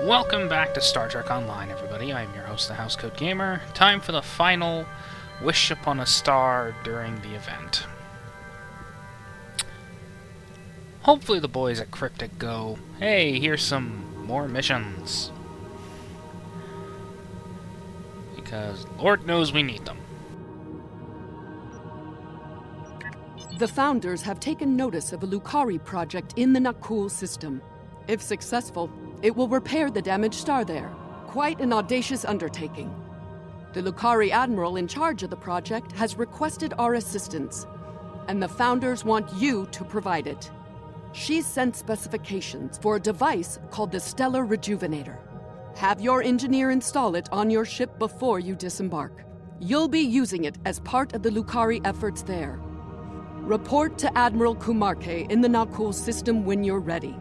Welcome back to Star Trek Online, everybody. I'm your host, the Housecoat Gamer. Time for the final wish upon a star during the event. Hopefully the boys at Cryptic go, hey, here's some more missions. Because Lord knows we need them. The Founders have taken notice of a Lucari project in the Nakul system. If successful, it will repair the damaged star there. Quite an audacious undertaking. The Lucari Admiral in charge of the project has requested our assistance, and the Founders want you to provide it. She's sent specifications for a device called the Stellar Rejuvenator. Have your engineer install it on your ship before you disembark. You'll be using it as part of the Lucari efforts there. Report to Admiral Kumarke in the Nakul system when you're ready.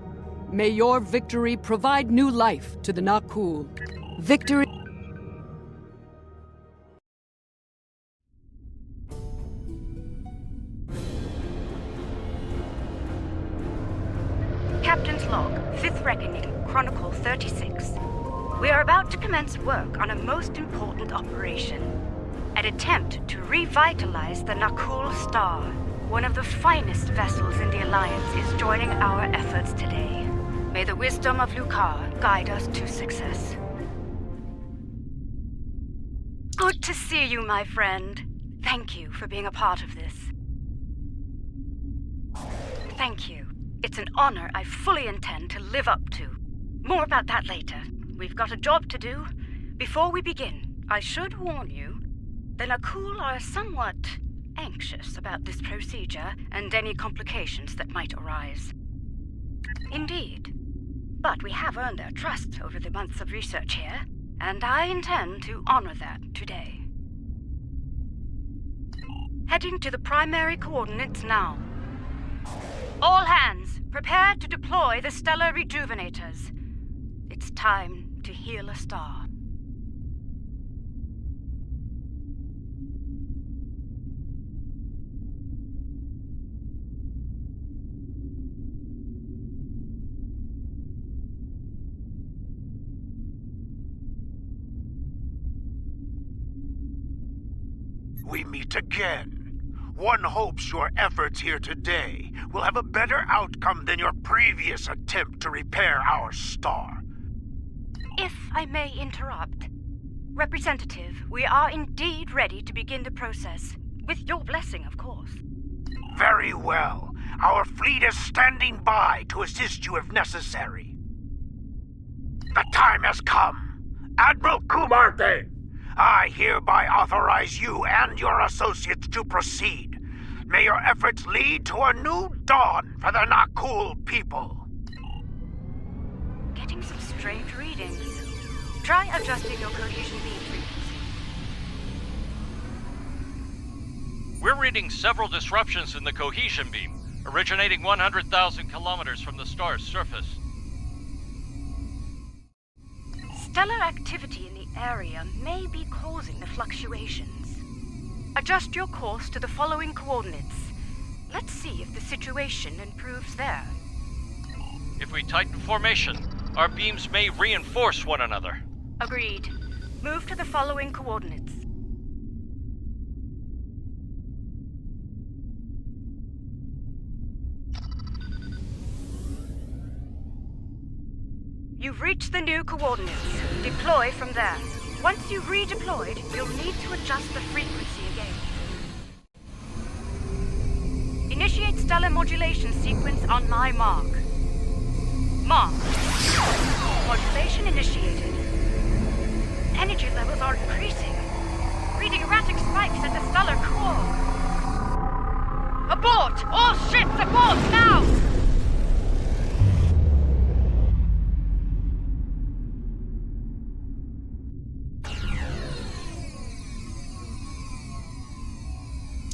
May your victory provide new life to the Nakul. Victory... Captain's Log, 5th Reckoning, Chronicle 36. We are about to commence work on a most important operation. An attempt to revitalize the Nakul Star. One of the finest vessels in the Alliance is joining our efforts today. May the wisdom of Lukar guide us to success. Good to see you, my friend. Thank you for being a part of this. Thank you. It's an honor I fully intend to live up to. More about that later. We've got a job to do. Before we begin, I should warn you, the Nakul are somewhat anxious about this procedure and any complications that might arise. Indeed. But we have earned their trust over the months of research here, and I intend to honor that today. Heading to the primary coordinates now. All hands, prepare to deploy the Stellar Rejuvenators. It's time to heal a star. We meet again. One hopes your efforts here today will have a better outcome than your previous attempt to repair our star. If I may interrupt. Representative, we are indeed ready to begin the process. With your blessing, of course. Very well. Our fleet is standing by to assist you if necessary. The time has come. Admiral Kumarke, I hereby authorize you and your associates to proceed. May your efforts lead to a new dawn for the Nakul people. Getting some strange readings. Try adjusting your cohesion beam frequency. We're reading several disruptions in the cohesion beam, originating 100,000 kilometers from the star's surface. Stellar activity in the area may be causing the fluctuations. Adjust your course to the following coordinates. Let's see if the situation improves there. If we tighten formation, our beams may reinforce one another. Agreed. Move to the following coordinates. You've reached the new coordinates. Deploy from there. Once you've redeployed, you'll need to adjust the frequency again. Initiate stellar modulation sequence on my mark. Mark. Modulation initiated. Energy levels are increasing. Reading erratic spikes at the stellar core. Abort! All ships abort now!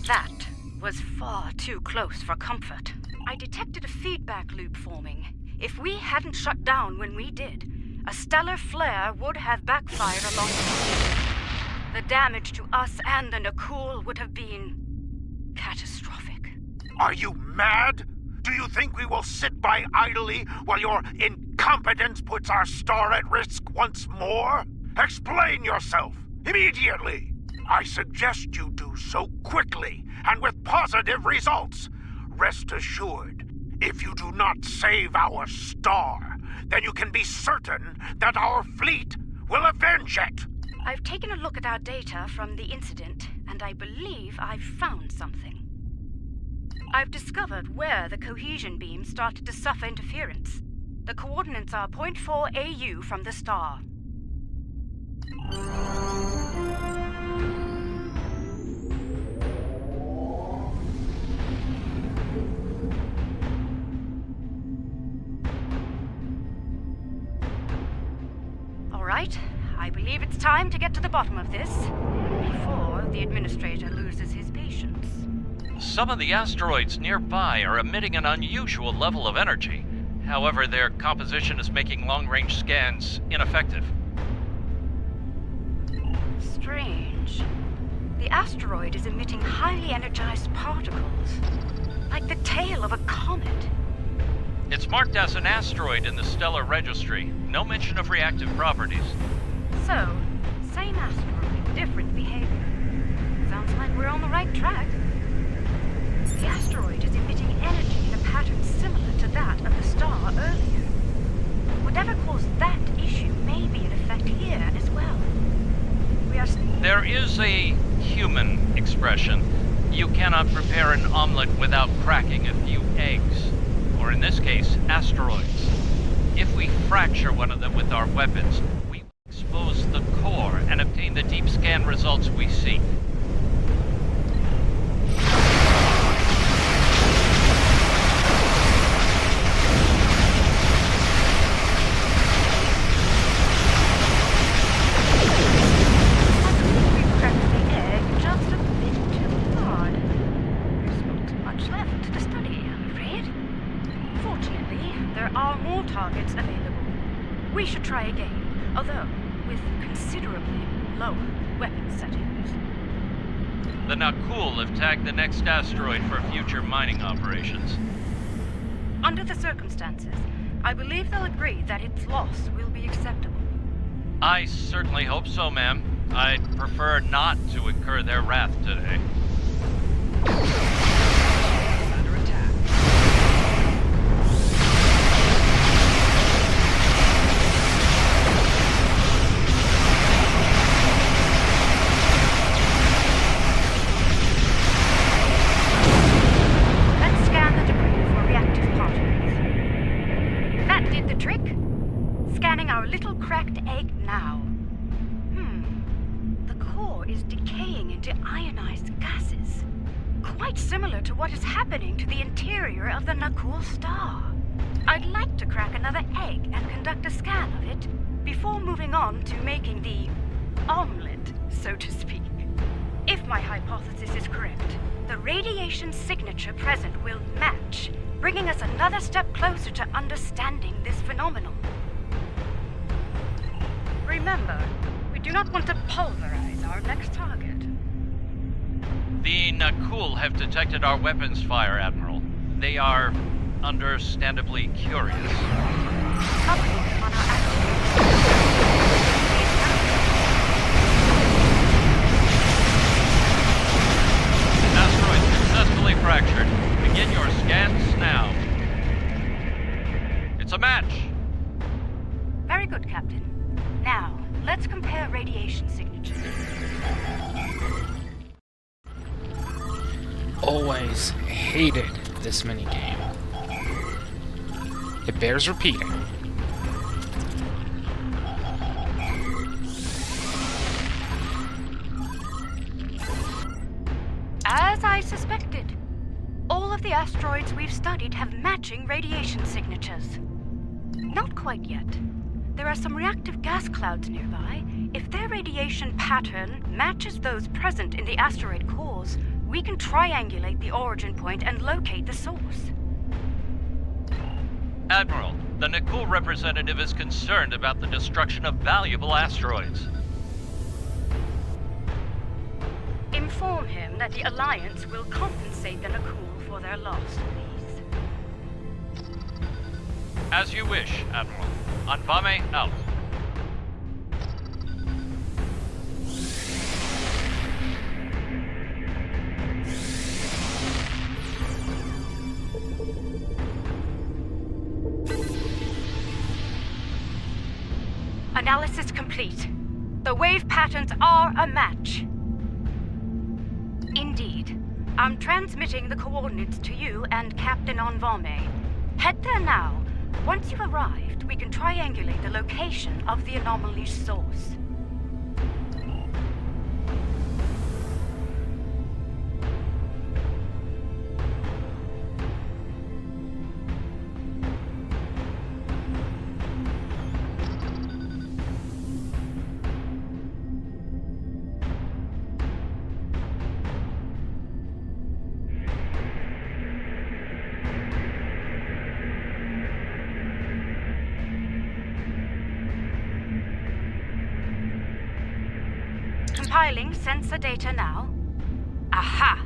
That was far too close for comfort. I detected a feedback loop forming. If we hadn't shut down when we did, a stellar flare would have backfired along the way. The damage to us and the Nakul would have been catastrophic. Are you mad? Do you think we will sit by idly while your incompetence puts our star at risk once more? Explain yourself, immediately! I suggest you do so quickly and with positive results. Rest assured, if you do not save our star, then you can be certain that our fleet will avenge it. I've taken a look at our data from the incident, and I believe I've found something. I've discovered where the cohesion beam started to suffer interference. The coordinates are 0.4 AU from the star. All right, I believe it's time to get to the bottom of this before the administrator loses his patience. Some of the asteroids nearby are emitting an unusual level of energy. However, their composition is making long-range scans ineffective. Strange. The asteroid is emitting highly energized particles, like the tail of a comet. It's marked as an asteroid in the stellar registry. No mention of reactive properties. So, same asteroid, different behavior. Sounds like we're on the right track. The asteroid is emitting energy in a pattern similar to that of the star earlier. Whatever caused that issue may be in effect here as well. There is a human expression. You cannot prepare an omelet without cracking a few eggs. Or in this case, asteroids. If we fracture one of them with our weapons, we expose the core and obtain the deep scan results we seek. targets available. We should try again, although with considerably lower weapon settings. The Nakul have tagged the next asteroid for future mining operations. Under the circumstances, I believe they'll agree that its loss will be acceptable. I certainly hope so, ma'am. I'd prefer not to incur their wrath today. Under attack. Let's scan the debris for reactive particles. That did the trick. Scanning our little cracked egg now. The core is decaying into ionized gases. Quite similar to what is happening to the interior of the Nakul star. I'd like to crack another egg and conduct a scan of it before moving on to making the omelet, so to speak. If my hypothesis is correct, the radiation signature present will match, bringing us another step closer to understanding this phenomenon. Remember, we do not want to pulverize our next target. The Nakul have detected our weapons fire, Admiral. They are understandably curious. Update on our activity. Asteroid successfully fractured. Begin your scans now. It's a match. Very good, Captain. Now, let's compare radiation signatures. Always hated this minigame. It bears repeating. As I suspected, all of the asteroids we've studied have matching radiation signatures. Not quite yet. There are some reactive gas clouds nearby. If their radiation pattern matches those present in the asteroid cores, we can triangulate the origin point and locate the source. Admiral, the Nakul representative is concerned about the destruction of valuable asteroids. Inform him that the Alliance will compensate the Nakul for their loss, please. As you wish, Admiral. Anvame out. Analysis complete. The wave patterns are a match. Indeed. I'm transmitting the coordinates to you and Captain Anvame. Head there now. Once you've arrived, we can triangulate the location of the anomaly's source. Compiling sensor data now. Aha!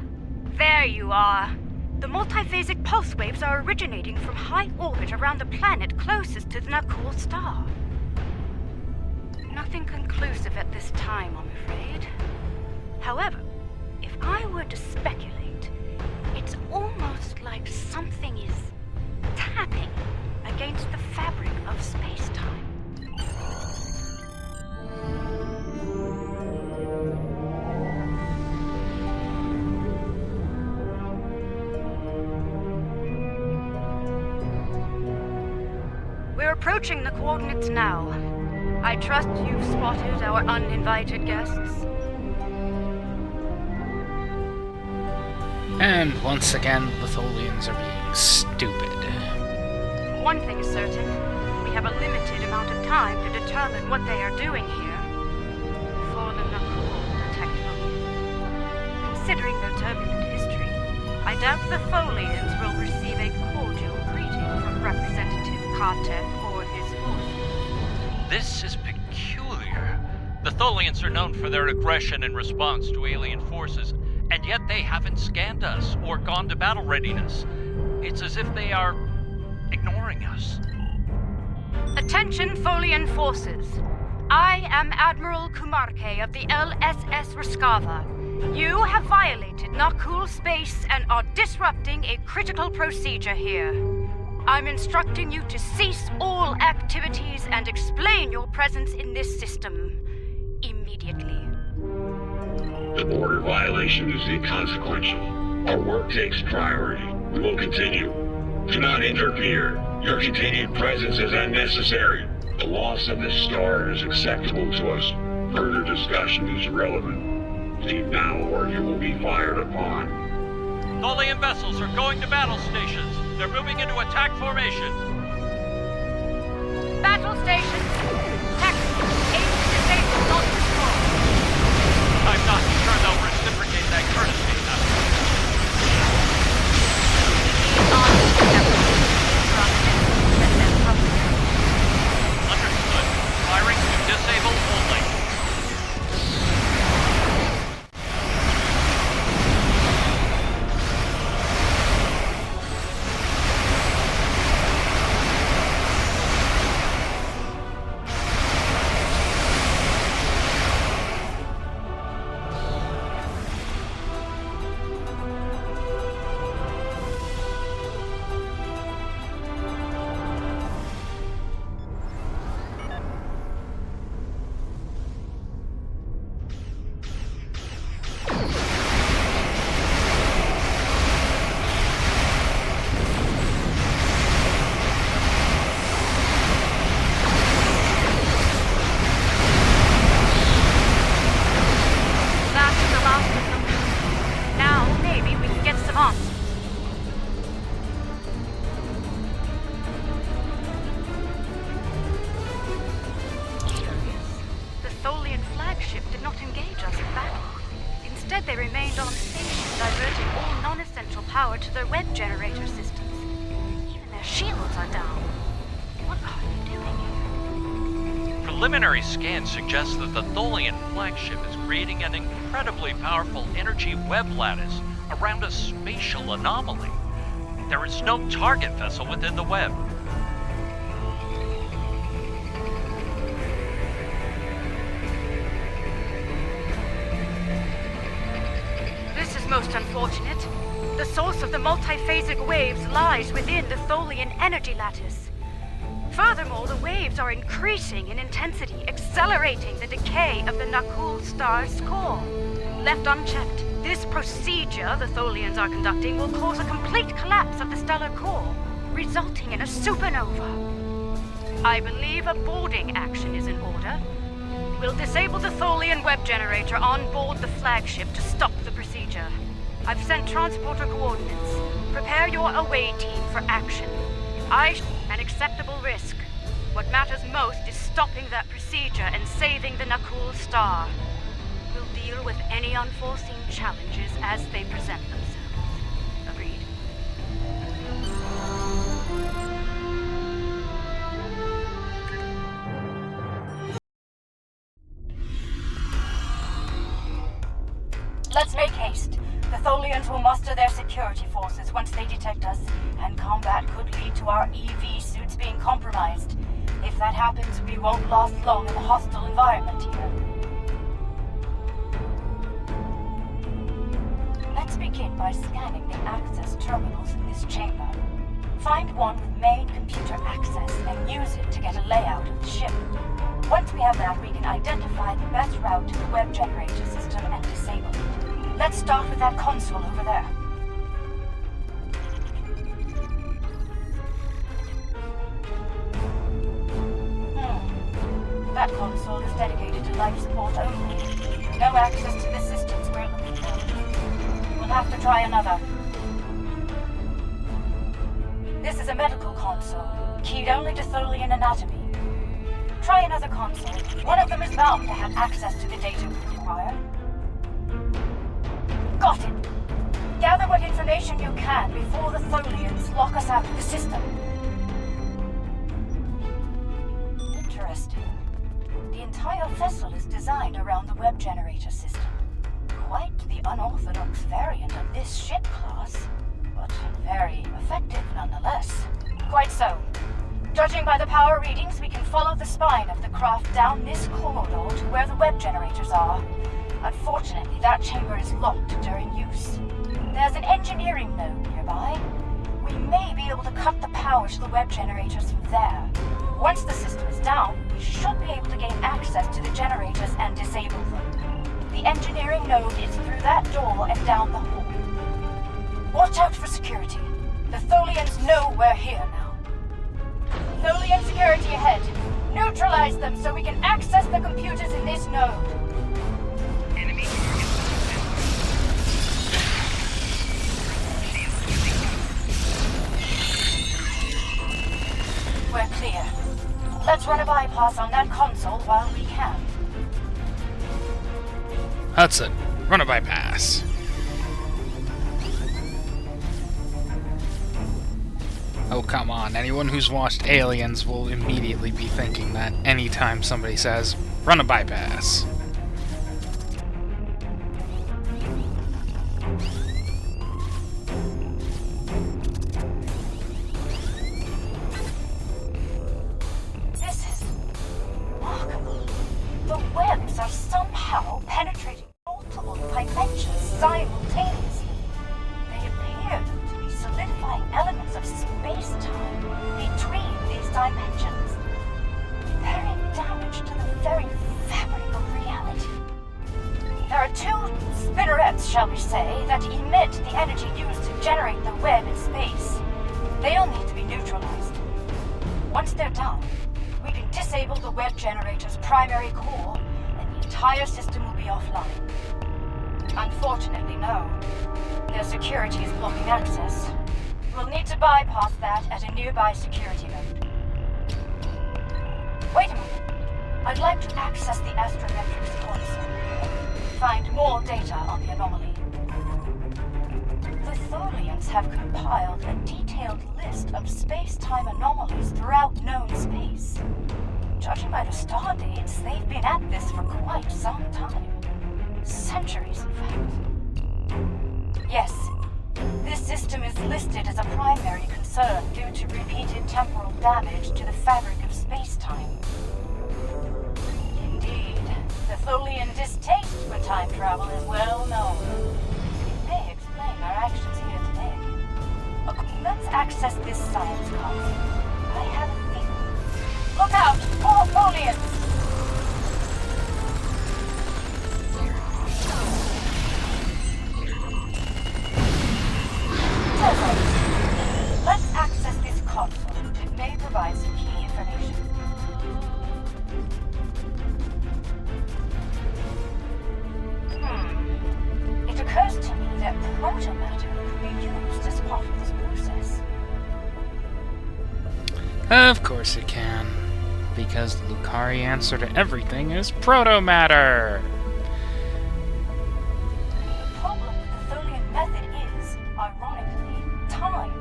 There you are. The multiphasic pulse waves are originating from high orbit around the planet closest to the Nakul star. Nothing conclusive at this time, I'm afraid. However, if I were to speculate, it's almost like something is tapping against the fabric of space-time. We're approaching the coordinates now. I trust you've spotted our uninvited guests. And once again, the Tholians are being stupid. One thing is certain. We have a limited amount of time to determine what they are doing here. Before the Nakul detect them. Considering their turbulent history, I doubt the Tholians will receive a cordial greeting from Representative Kartek or his forces. This is peculiar. The Tholians are known for their aggression in response to alien forces, and yet they haven't scanned us or gone to battle readiness. It's as if they are ignoring us. Attention, Tholian forces. I am Admiral Kumarke of the LSS Raskava. You have violated Nakul space and are disrupting a critical procedure here. I'm instructing you to cease all activities and explain your presence in this system immediately. The border violation is inconsequential. Our work takes priority. We will continue. Do not interfere. Your continued presence is unnecessary. The loss of this star is acceptable to us. Further discussion is irrelevant. Leave now or you will be fired upon. Tholian vessels are going to battle stations. They're moving into attack formation. Battle station. Tactical. Aim to disable, not destroy. I'm not sure they'll reciprocate that courtesy. Understood. Firing to disable only. They remained on station, diverting all non-essential power to their web generator systems. Even their shields are down. What are they doing here? Preliminary scans suggest that the Tholian flagship is creating an incredibly powerful energy web lattice around a spatial anomaly. There is no target vessel within the web. most unfortunate. The source of the multiphasic waves lies within the Tholian energy lattice. Furthermore, the waves are increasing in intensity, accelerating the decay of the Nakul star's core. Left unchecked, this procedure the Tholians are conducting will cause a complete collapse of the stellar core, resulting in a supernova. I believe a boarding action is in order. We'll disable the Tholian web generator on board the flagship to stop the procedure. I've sent transporter coordinates. Prepare your away team for action. An acceptable risk. What matters most is stopping that procedure and saving the Nakul star. We'll deal with any unforeseen challenges as they present themselves. Agreed? Let's make haste. The Tholians will muster their security forces once they detect us, and combat could lead to our EV suits being compromised. If that happens, we won't last long in a hostile environment here. Let's begin by scanning the access terminals in this chamber. Find one with main computer access and use it to get a layout of the ship. Once we have that, we can identify the best route to the web generator system and disable it. Let's start with that console over there. That console is dedicated to life support only. No access to the systems we're looking for. We'll have to try another. This is a medical console, keyed only to Tholian anatomy. Try another console. One of them is bound to have access to the data we require. Got it. Gather what information you can before the Tholians lock us out of the system. Interesting. The entire vessel is designed around the web generator system. Quite the unorthodox variant of this ship class, but very effective nonetheless. Quite so. Judging by the power readings, we can follow the spine of the craft down this corridor to where the web generators are. Unfortunately, that chamber is locked during use. There's an engineering node nearby. We may be able to cut the power to the web generators from there. Once the system is down, we should be able to gain access to the generators and disable them. The engineering node is through that door and down the hall. Watch out for security. The Tholians know we're here now. Tholian security ahead. Neutralize them so we can access the computers in this node. Enemy We're clear. Let's run a bypass on that console while we can. Hudson, run a bypass. Oh, come on. Anyone who's watched Aliens will immediately be thinking that anytime somebody says, run a bypass. This is remarkable. The webs are somehow penetrating multiple dimensions simultaneously. They appear to be solidifying elements of space-time between these dimensions. They're in damage to the very fabric of reality. There are two spinnerets, shall we say, that emit the energy used to generate the web in space. They'll need to be neutralized. Once they're done, we can disable the web generator's primary core, and the entire system will be offline. Unfortunately, no. Their security is blocking access. We'll need to bypass that at a nearby security node. Wait a minute. I'd like to access the astrometrics console. Find more data on the anomaly. The Tholians have compiled a detailed list of space-time anomalies throughout known space. Judging by the star dates, they've been at this for quite some time. Centuries, in fact. Yes, this system is listed as a primary concern due to repeated temporal damage to the fabric of space-time. Indeed, the Tholian distaste for time travel is well known. It may access this science console. I have a theory. Look out! More Tholians! Perfect. Let's access this console. It may provide some key information. It occurs to me that protomatter could be used as part of this process. Of course it can. Because the Lucari answer to everything is protomatter! The problem with the Tholian method is, ironically, time.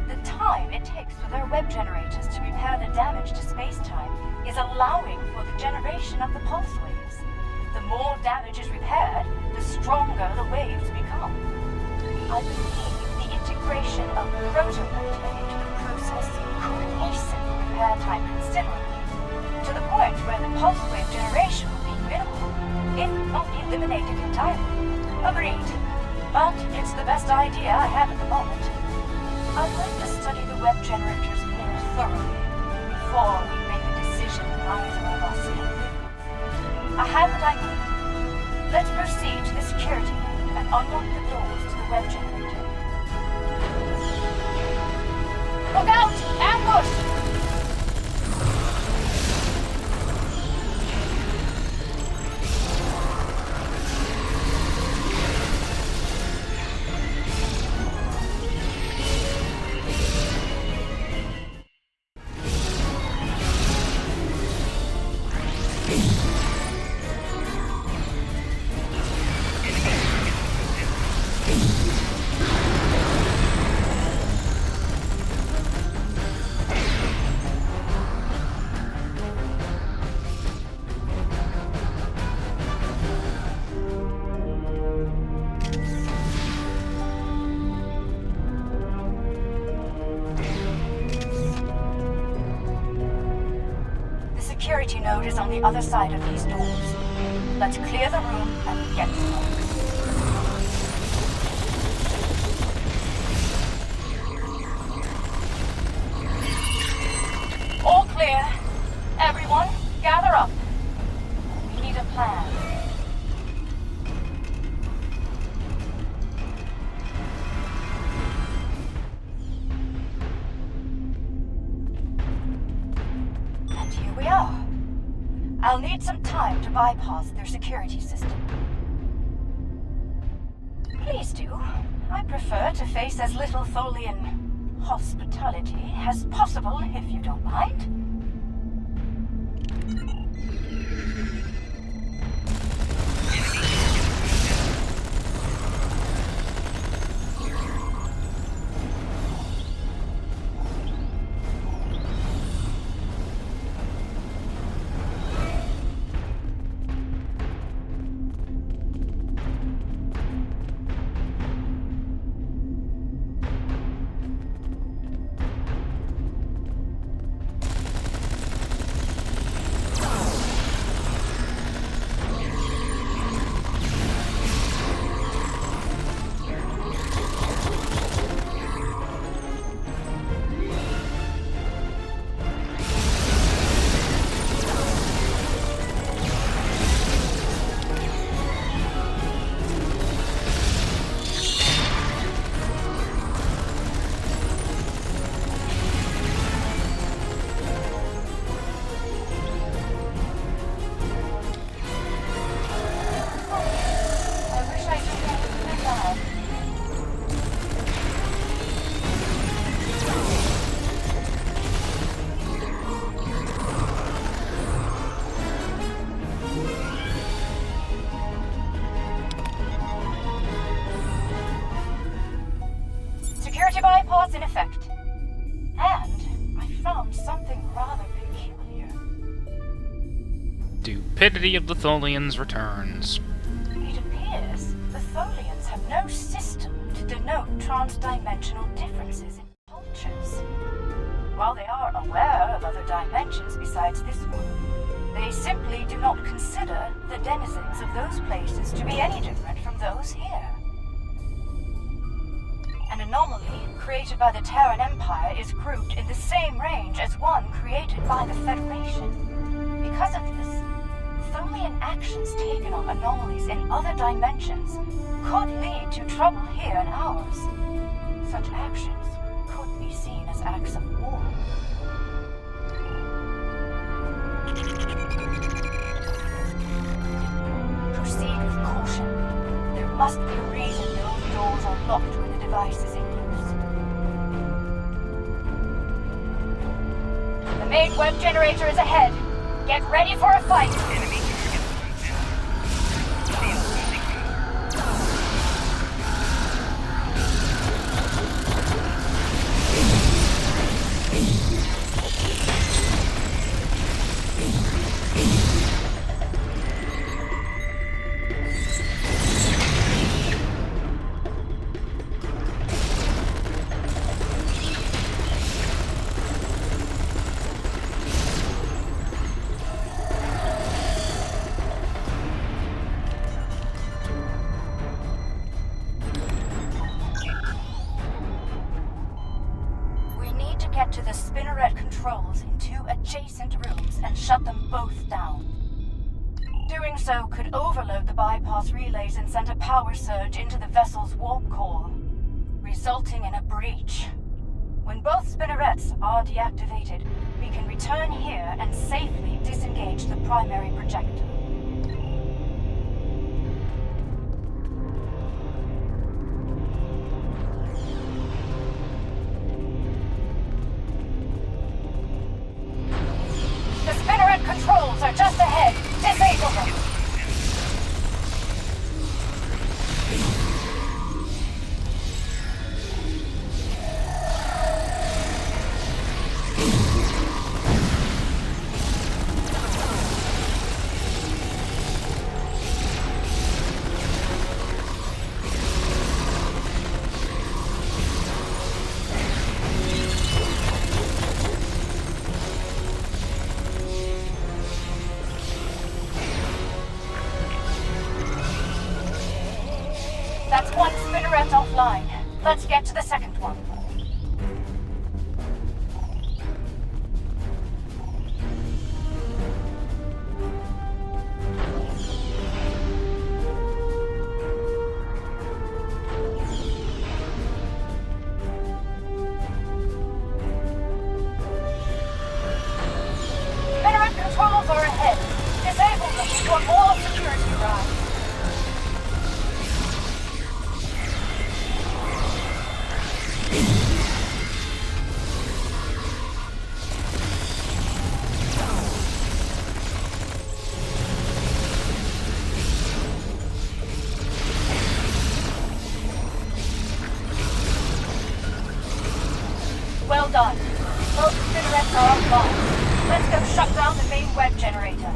The time it takes for their web generators to repair the damage to space-time is allowing for the generation of the pulse waves. The more damage is repaired, the stronger the waves become. I believe the integration of protomatter into the process could hasten repair time considerably, to the point where the pulse wave generation will be minimal, if not eliminated entirely. Agreed. But it's the best idea I have at the moment. I'd like to study the web generators more thoroughly before we make a decision either of us can live with. I have what I need. Let's proceed to the security node and unlock the doors to the web generator. Look out! Ambush! Security node is on the other side of these doors. Let's clear the room and get started. All clear. Everyone, gather up. We need a plan. And here we are. I'll need some time to bypass their security system. Please do. I prefer to face as little Tholian hospitality as possible, if you don't mind. Bypass in effect. And I found something rather peculiar. Stupidity of the Tholians returns. It appears the Tholians have no system to denote transdimensional differences in cultures. While they are aware of other dimensions besides this one, they simply do not consider the denizens of those places to be any different from those here. An anomaly created by the Terran Empire is grouped in the same range as one created by the Federation. Because of this, Tholian actions taken on anomalies in other dimensions could lead to trouble here in ours. Such actions could be seen as acts of war. Proceed with caution. There must be a reason those doors are locked when the device is in use. The main web generator is ahead. Get ready for a fight. Enemy target unset. Shield secure. We need to get to the spinneret controls in 2 adjacent rooms and shut them both down. Doing so could overload the bypass relays and send a power surge into the vessel's warp core, resulting in a breach. When both spinnerets are deactivated, we can return here and safely disengage the primary projector. The spinneret controls are just ahead. Disable them. That's one spinneret offline. Let's get to the second one. Spinneret controls are ahead. Disable them before more security arrives. Well done. Both spinnerets are offline. Let's go shut down the main web generator.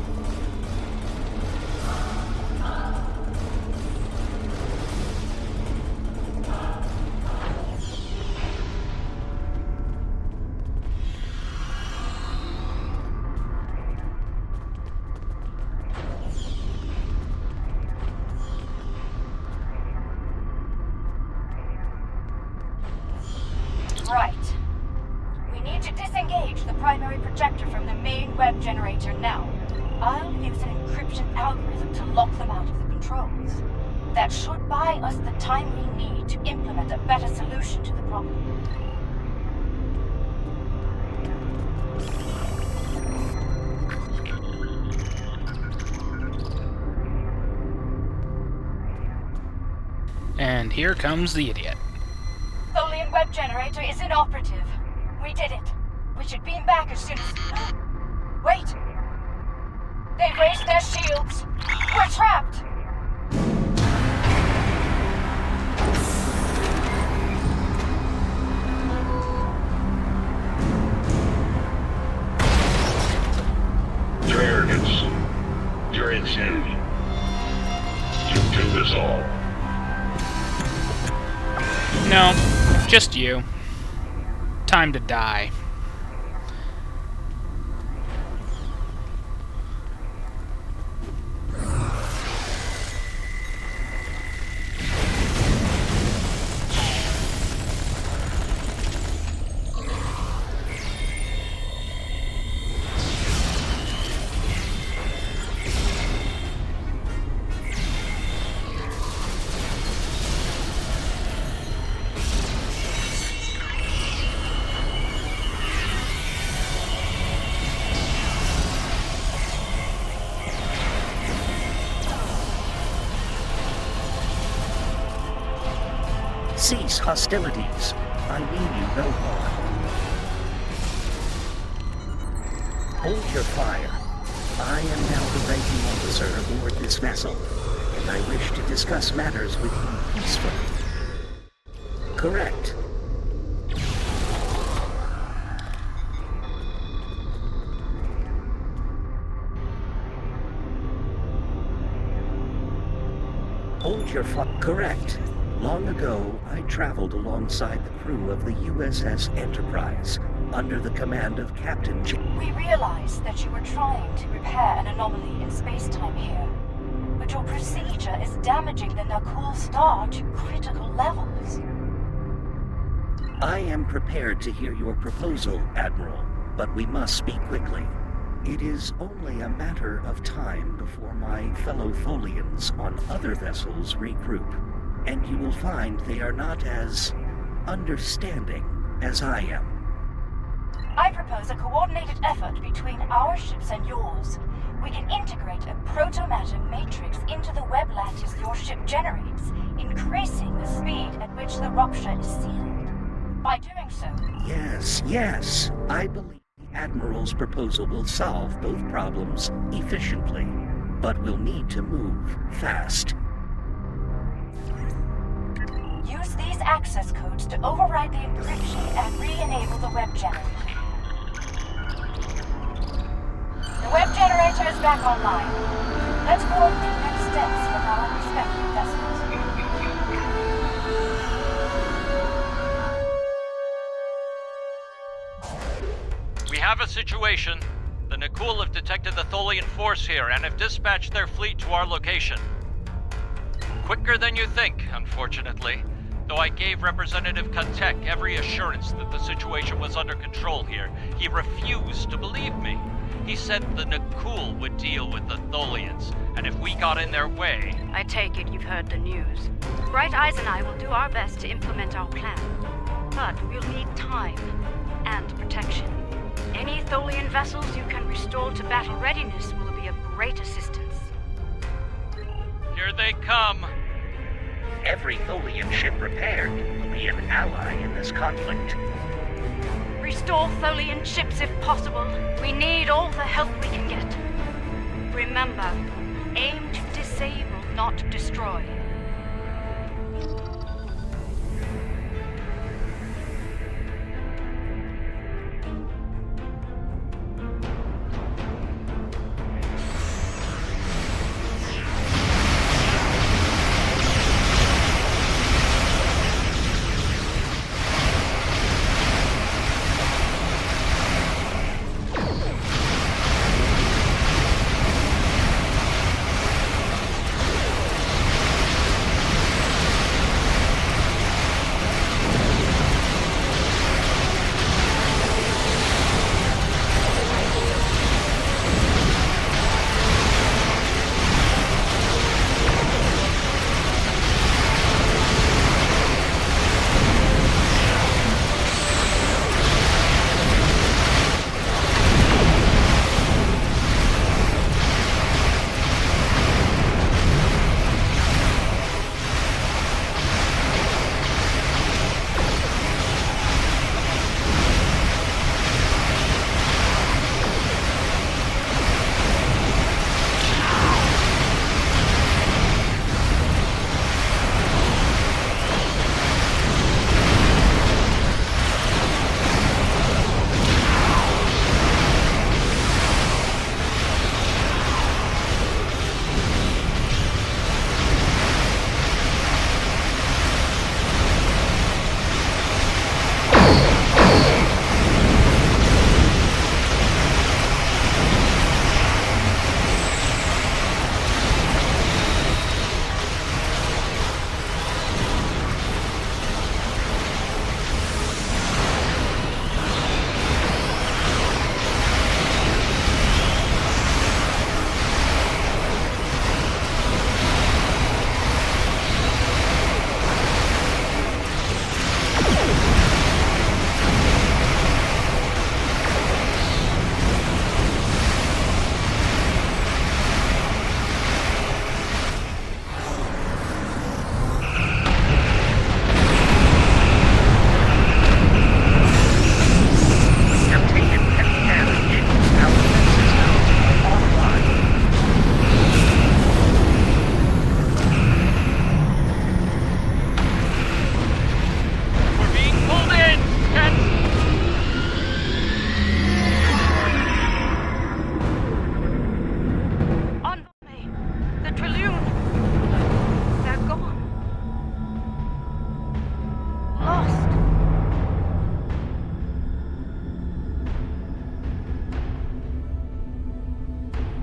Right. We need to disengage the primary projector from the main web generator now. I'll use an encryption algorithm to lock them out of the controls. That should buy us the time we need to implement a better solution to the problem. And here comes the idiot. Tholian web generator is inoperative. We did it. We should beam back as soon as... Wait! They've raised their shields. We're trapped! Your arrogance. Your insanity. You do this all. No, just you. Time to die. Cease hostilities. I mean you no harm. Hold your fire. I am now the ranking officer aboard this vessel, and I wish to discuss matters with you peacefully. Correct. Hold your fire. Correct. Long ago, I traveled alongside the crew of the USS Enterprise, under the command of Captain We realize that you were trying to repair an anomaly in space-time here, but your procedure is damaging the Nakul star to critical levels. I am prepared to hear your proposal, Admiral, but we must speak quickly. It is only a matter of time before my fellow Tholians on other vessels regroup, and you will find they are not as understanding as I am. I propose a coordinated effort between our ships and yours. We can integrate a proto-matter matrix into the web lattice your ship generates, increasing the speed at which the rupture is sealed. By doing so... Yes. I believe the Admiral's proposal will solve both problems efficiently, but we'll need to move fast. Use these access codes to override the encryption and re-enable the web generator. The web generator is back online. Let's coordinate next steps from our respective vessels. We have a situation. The Nakul have detected the Tholian force here and have dispatched their fleet to our location. Quicker than you think, unfortunately. Though I gave Representative Katek every assurance that the situation was under control here, he refused to believe me. He said the Nakul would deal with the Tholians, and if we got in their way... I take it you've heard the news. Bright Eyes and I will do our best to implement our plan. But we'll need time and protection. Any Tholian vessels you can restore to battle readiness will be of great assistance. Here they come. Every Tholian ship repaired will be an ally in this conflict. Restore Tholian ships if possible. We need all the help we can get. Remember, aim to disable, not destroy.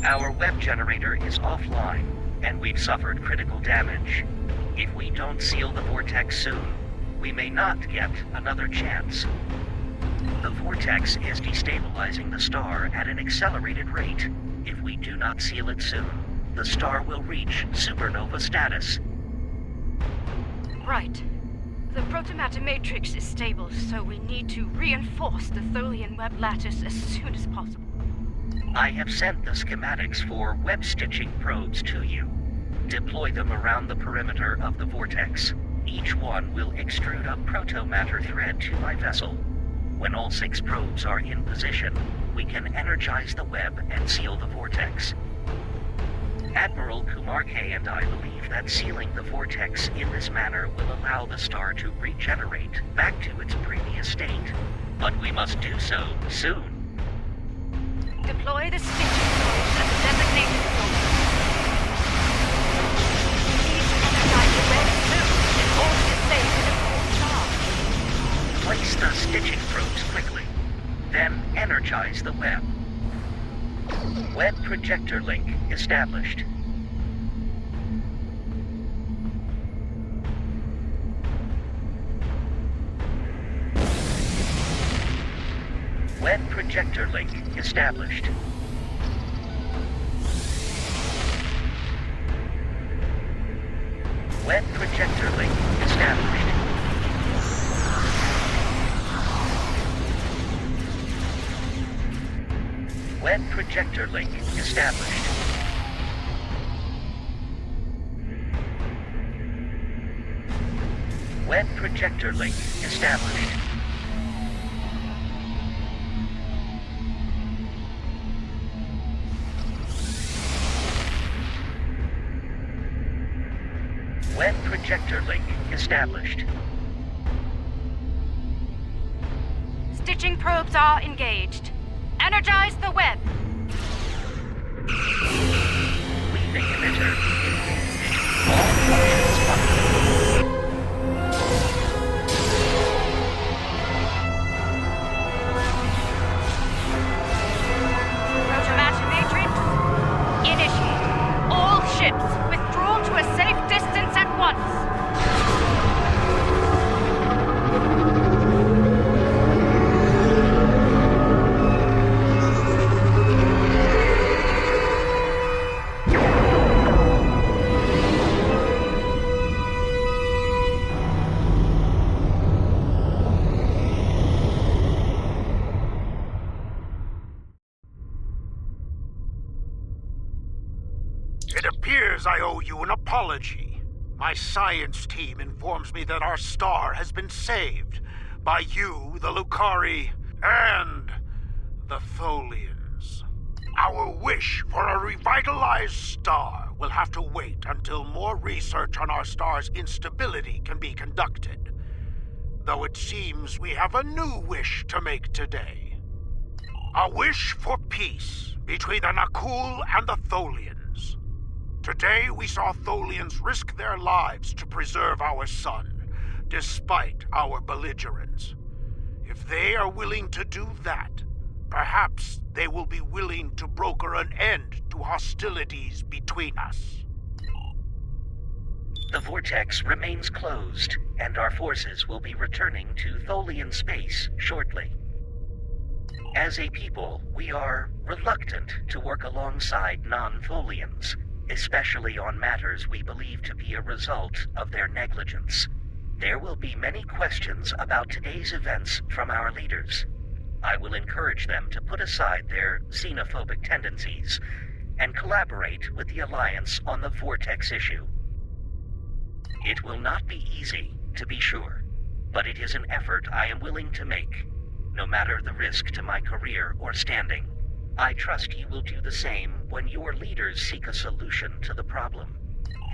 Our web generator is offline, and we've suffered critical damage. If we don't seal the vortex soon, we may not get another chance. The vortex is destabilizing the star at an accelerated rate. If we do not seal it soon, the star will reach supernova status. Right. The protomatter matrix is stable, so we need to reinforce the Tholian web lattice as soon as possible. I have sent the schematics for web stitching probes to you. Deploy them around the perimeter of the vortex. Each one will extrude a protomatter thread to my vessel. When all 6 probes are in position, we can energize the web and seal the vortex. Admiral Kumar K and I believe that sealing the vortex in this manner will allow the star to regenerate back to its previous state. But we must do so soon. Deploy the stitching probes at the designated point. Please energize the web soon in order to save it a full charge. Place the stitching probes quickly, then energize the web. Web projector link established. Web projector link established. Web projector link established. Web projector link established. Web projector link established. Web projector link established. Stitching probes are engaged. Energize the web. Leaving emitter engaged. All functions functional. Protomatter matrix, initiate. All ships withdraw to a safe distance at once. It appears I owe you an apology. My science team informs me that our star has been saved by you, the Lucari, and the Tholians. Our wish for a revitalized star will have to wait until more research on our star's instability can be conducted. Though it seems we have a new wish to make today. A wish for peace between the Nakul and the Tholians. Today we saw Tholians risk their lives to preserve our sun, despite our belligerence. If they are willing to do that, perhaps they will be willing to broker an end to hostilities between us. The vortex remains closed, and our forces will be returning to Tholian space shortly. As a people, we are reluctant to work alongside non-Tholians, especially on matters we believe to be a result of their negligence. There will be many questions about today's events from our leaders. I will encourage them to put aside their xenophobic tendencies and collaborate with the Alliance on the Vortex issue. It will not be easy, to be sure, but it is an effort I am willing to make, no matter the risk to my career or standing. I trust you will do the same when your leaders seek a solution to the problem.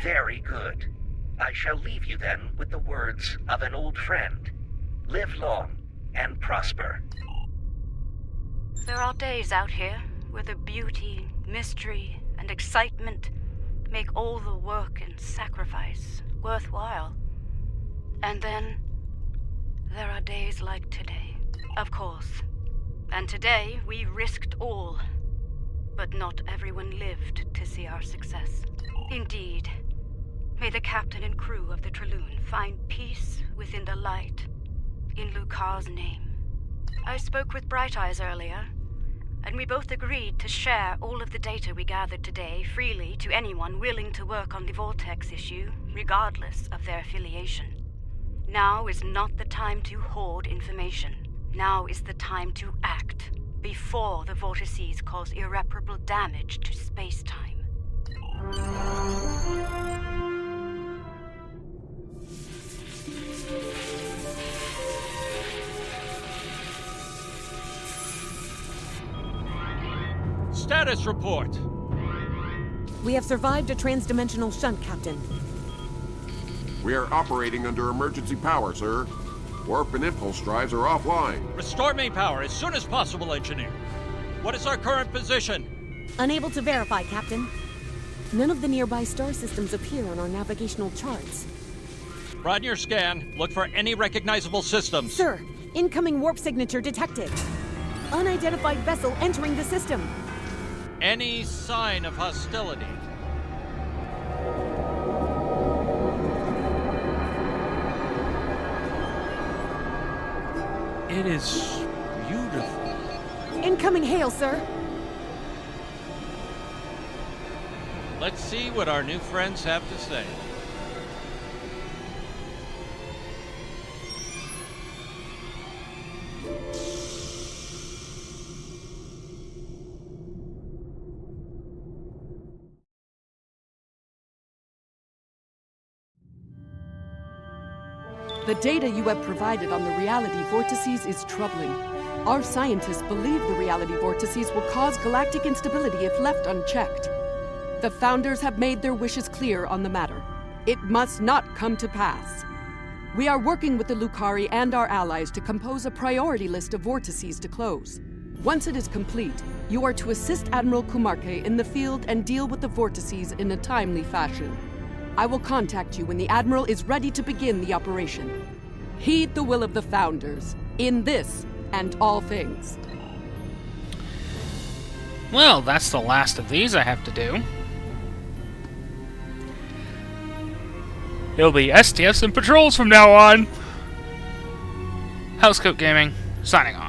Very good. I shall leave you then with the words of an old friend. Live long and prosper. There are days out here where the beauty, mystery, and excitement make all the work and sacrifice worthwhile. And then there are days like today, of course. And today we risked all. but not everyone lived to see our success. Indeed, may the captain and crew of the Traloon find peace within the light, in Lucar's name. I spoke with Bright Eyes earlier, and we both agreed to share all of the data we gathered today freely to anyone willing to work on the Vortex issue, regardless of their affiliation. Now is not the time to hoard information. Now is the time to act, before the vortices cause irreparable damage to space-time. Status report. We have survived a transdimensional shunt, Captain. We are operating under emergency power, sir. Warp and impulse drives are offline. Restore main power as soon as possible, Engineer. What is our current position? Unable to verify, Captain. None of the nearby star systems appear on our navigational charts. Run your scan. Look for any recognizable systems. Sir, incoming warp signature detected. Unidentified vessel entering the system. Any sign of hostility? It is beautiful. Incoming hail, sir. Let's see what our new friends have to say. The data you have provided on the reality vortices is troubling. Our scientists believe the reality vortices will cause galactic instability if left unchecked. The Founders have made their wishes clear on the matter. It must not come to pass. We are working with the Lucari and our allies to compose a priority list of vortices to close. Once it is complete, you are to assist Admiral Kumarke in the field and deal with the vortices in a timely fashion. I will contact you when the Admiral is ready to begin the operation. Heed the will of the Founders, in this and all things. Well, that's the last of these I have to do. It'll be STFs and patrols from now on. Housecoat Gaming, signing off.